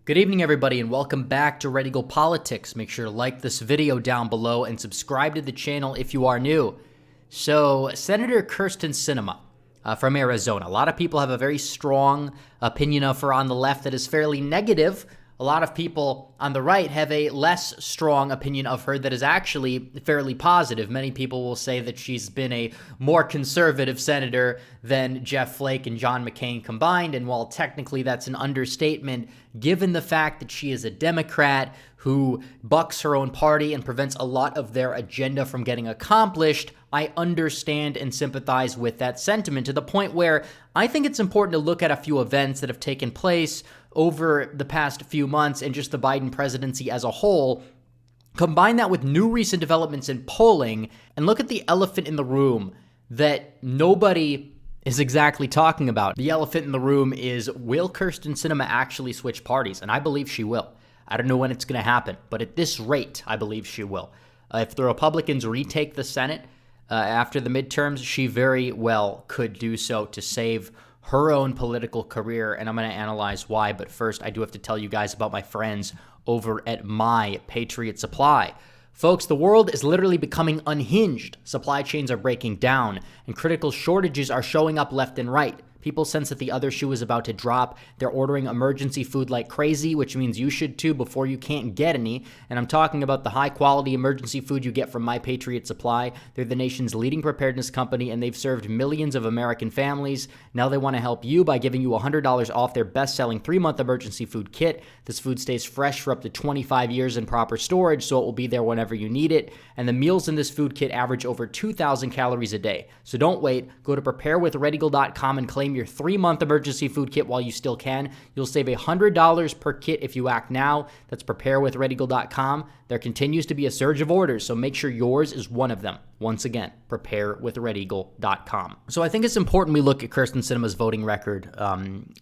Good evening, everybody, and welcome back to Red Eagle Politics. Make sure to like this video down below and subscribe to the channel if you are new. So, Senator Kyrsten Sinema from Arizona. A lot of people have a very strong opinion of her on the left that is fairly negative. A lot of people on the right have a less strong opinion of her that is actually fairly positive. Many people will say that she's been a more conservative senator than Jeff Flake and John McCain combined. And while technically that's an understatement, given the fact that she is a Democrat who bucks her own party and prevents a lot of their agenda from getting accomplished, I understand and sympathize with that sentiment to the point where I think it's important to look at a few events that have taken place over the past few months and just the Biden presidency as a whole. Combine that with new recent developments in polling and look at the elephant in the room that nobody is exactly talking about. The elephant in the room is, will Kyrsten Sinema actually switch parties? And I believe she will. I don't know when it's going to happen, but at this rate, I believe she will. If the Republicans retake the Senate after the midterms, she very well could do so to save her own political career, and I'm going to analyze why. But first, I do have to tell you guys about my friends over at my Patriot Supply. Folks, the world is literally becoming unhinged. Supply chains are breaking down, and critical shortages are showing up left and right. People sense that the other shoe is about to drop. They're ordering emergency food like crazy, which means you should too before you can't get any. And I'm talking about the high-quality emergency food you get from My Patriot Supply. They're the nation's leading preparedness company, and they've served millions of American families. Now they want to help you by giving you $100 off their best-selling 3-month emergency food kit. This food stays fresh for up to 25 years in proper storage, so it will be there whenever you need it. And the meals in this food kit average over 2,000 calories a day. So don't wait. Go to preparewithredeagle.com and claim your 3-month emergency food kit while you still can. You'll save $100 per kit if you act now. That's preparewithredeagle.com. There continues to be a surge of orders, so make sure yours is one of them. Once again, preparewithredeagle.com. So I think it's important we look at Kyrsten Sinema's voting record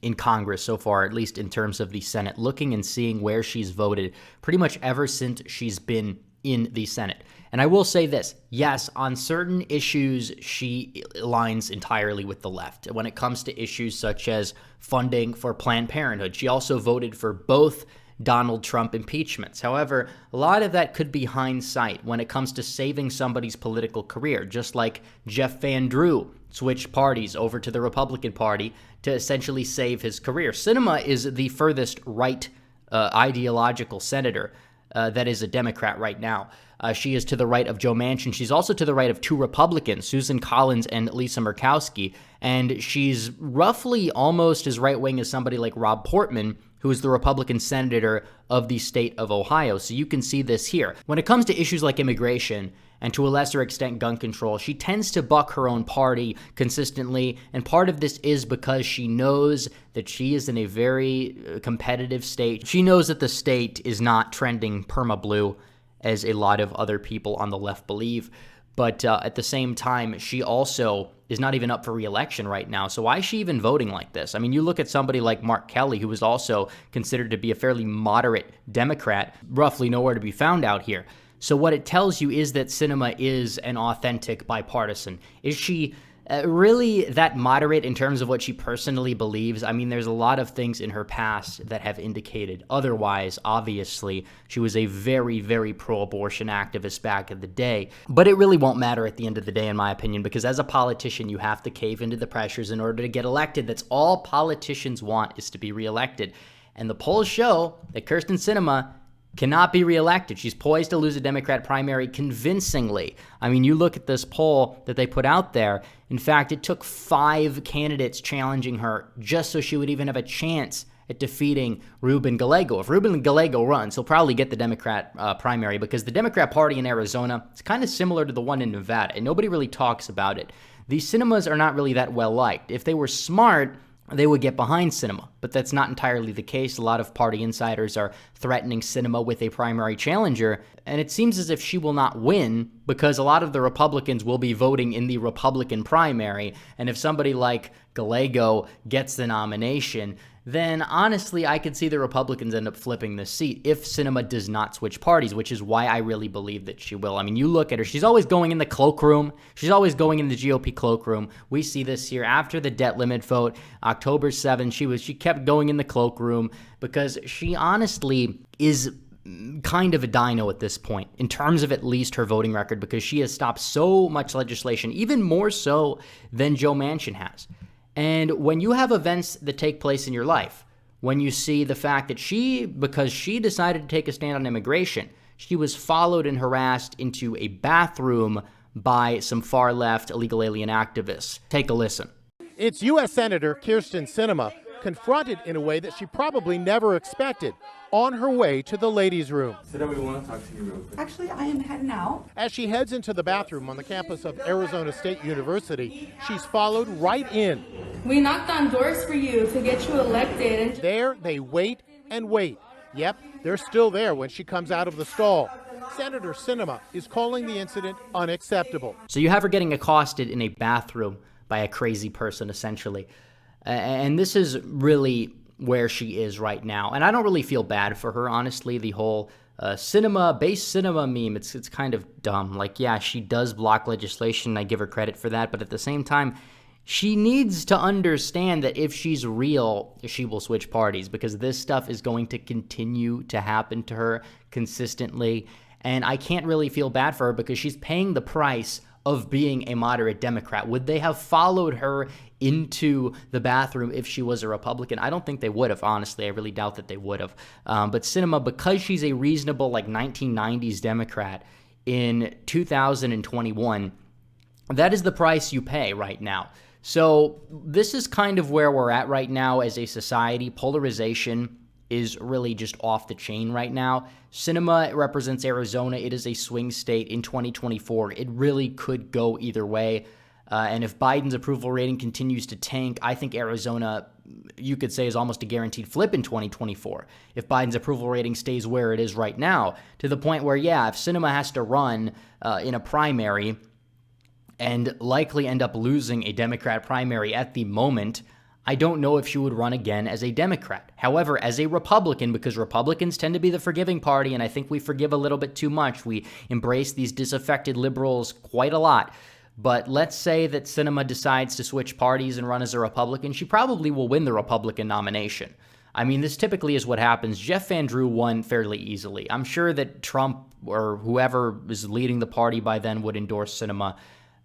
in Congress so far, at least in terms of the Senate, looking and seeing where she's voted pretty much ever since she's been in the Senate. And I will say this, yes, on certain issues, she aligns entirely with the left. When it comes to issues such as funding for Planned Parenthood, she also voted for both Donald Trump impeachments. However, a lot of that could be hindsight when it comes to saving somebody's political career, just like Jeff Van Drew switched parties over to the Republican Party to essentially save his career. Sinema is the furthest right ideological senator that is a Democrat right now. She is to the right of Joe Manchin. She's also to the right of two Republicans, Susan Collins and Lisa Murkowski. And she's roughly almost as right-wing as somebody like Rob Portman, who is the Republican senator of the state of Ohio. So you can see this here. When it comes to issues like immigration and to a lesser extent gun control, she tends to buck her own party consistently. And part of this is because she knows that she is in a very competitive state. She knows that the state is not trending perma-blue, as a lot of other people on the left believe. But at the same time, she also is not even up for re-election right now. So why is she even voting like this? I mean, you look at somebody like Mark Kelly, who was also considered to be a fairly moderate Democrat, roughly nowhere to be found out here. So what it tells you is that Sinema is an authentic bipartisan. Is she really that moderate in terms of what she personally believes? I mean, there's a lot of things in her past that have indicated otherwise. Obviously, she was a very, very pro-abortion activist back in the day. But it really won't matter at the end of the day, in my opinion, because as a politician, you have to cave into the pressures in order to get elected. That's all politicians want, is to be reelected. And the polls show that Kyrsten Sinema cannot be reelected. She's poised to lose a Democrat primary convincingly. I mean, you look at this poll that they put out there. In fact, it took 5 candidates challenging her just so she would even have a chance at defeating Ruben Gallego. If Ruben Gallego runs, he'll probably get the Democrat primary, because the Democrat Party in Arizona is kind of similar to the one in Nevada, and nobody really talks about it. These Sinemas are not really that well liked. If they were smart, they would get behind Sinema, but that's not entirely the case. A lot of party insiders are threatening Sinema with a primary challenger, and it seems as if she will not win because a lot of the Republicans will be voting in the Republican primary, and if somebody like Gallego gets the nomination, then honestly, I could see the Republicans end up flipping this seat if Sinema does not switch parties, which is why I really believe that she will. I mean, you look at her. She's always going in the cloak room. She's always going in the GOP cloak room. We see this here after the debt limit vote, October 7th. She kept going in the cloak room because she honestly is kind of a dino at this point, in terms of at least her voting record, because she has stopped so much legislation, even more so than Joe Manchin has. And when you have events that take place in your life, when you see the fact that because she decided to take a stand on immigration, she was followed and harassed into a bathroom by some far-left illegal alien activists. Take a listen. It's U.S. Senator Kyrsten Sinema confronted in a way that she probably never expected on her way to the ladies' room. Sinema, we want to talk to you real quick. Actually, I am heading out. As she heads into the bathroom on the campus of Arizona State University, she's followed right in. We knocked on doors for you to get you elected. There, they wait and wait. Yep, they're still there when she comes out of the stall. Senator Sinema is calling the incident unacceptable. So you have her getting accosted in a bathroom by a crazy person, essentially. And this is really where she is right now. And I don't really feel bad for her, honestly. The whole base cinema meme, it's kind of dumb. Like, yeah, she does block legislation. I give her credit for that. But at the same time, she needs to understand that if she's real, she will switch parties, because this stuff is going to continue to happen to her consistently. And I can't really feel bad for her because she's paying the price of being a moderate Democrat. Would they have followed her into the bathroom if she was a Republican? I don't think they would have, honestly. I really doubt that they would have. But Sinema, because she's a reasonable, 1990s Democrat in 2021, that is the price you pay right now. So this is kind of where we're at right now as a society. Polarization is really just off the chain right now. Sinema represents Arizona. It is a swing state in 2024. It really could go either way. And if Biden's approval rating continues to tank, I think Arizona, you could say, is almost a guaranteed flip in 2024. If Biden's approval rating stays where it is right now, to the point where, yeah, if Sinema has to run in a primary and likely end up losing a Democrat primary at the moment, I don't know if she would run again as a Democrat. However, as a Republican, because Republicans tend to be the forgiving party, and I think we forgive a little bit too much. We embrace these disaffected liberals quite a lot. But let's say that Sinema decides to switch parties and run as a Republican. She probably will win the Republican nomination. I mean, this typically is what happens. Jeff Van Drew won fairly easily. I'm sure that Trump or whoever is leading the party by then would endorse Sinema.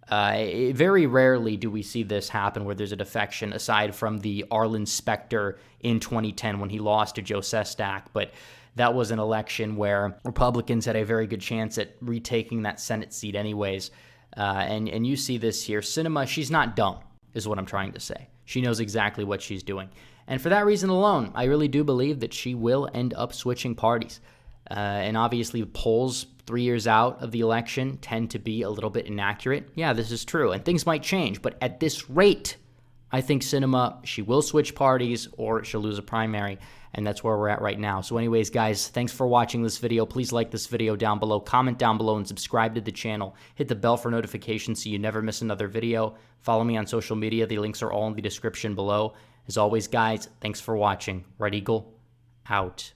Very rarely do we see this happen where there's a defection, aside from the Arlen Specter in 2010 when he lost to Joe Sestak. But that was an election where Republicans had a very good chance at retaking that Senate seat anyways. And you see this here. Sinema, she's not dumb, is what I'm trying to say. She knows exactly what she's doing. And for that reason alone, I really do believe that she will end up switching parties. And obviously, polls 3 years out of the election tend to be a little bit inaccurate. Yeah, this is true. And things might change. But at this rate, I think Sinema, she will switch parties or she'll lose a primary. And that's where we're at right now. So anyways, guys, thanks for watching this video. Please like this video down below, comment down below, and subscribe to the channel. Hit the bell for notifications so you never miss another video. Follow me on social media. The links are all in the description below. As always, guys, thanks for watching. Red Eagle, out.